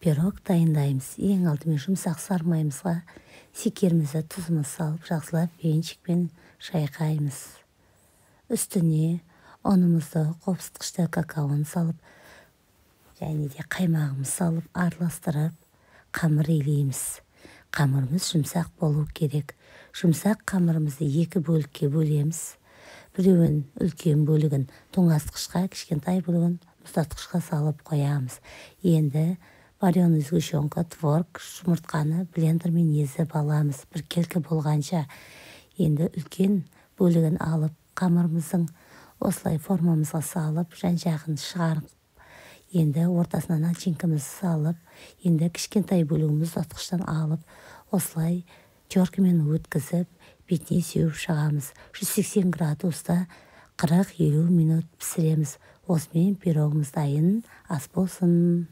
пирог дайындаймыз. Ең алдымен жұмсақ сармайымызға секерімізді тұзымыз салып, жақсылап венчикпен шайқаймыз. Үстіне ұнымызды, қопсытқышты какаоны салып, және де қаймағымыз салып, араластырып, қамыр илейміз. Қамырымыз жұмсақ болу керек. Жұмсақ қамырымызды 2 бөлікке бөлеміз. Біреуін үлкен бөлігін тоңазытқышқа, кішкентай бөлігін мұздатқышқа салып қоямыз. Енді вареный сгущенка, творог, жұмыртқаны блендермен езіп аламыз. Бір келкі болғанша. Енді үлкен бөлігін алып, қамырымыздың осылай формамызға салып, жан-жағын шығарып, енді ортасына начинкамызды салып, енді кішкентай бөлігін мұздатқыштан алып, осылай теркамен өткізіп, бетіне сеуіп шығамыз. 180 градуста 40-50 минут пісіреміз. Осымен пирогымыз дайын, ас болсын.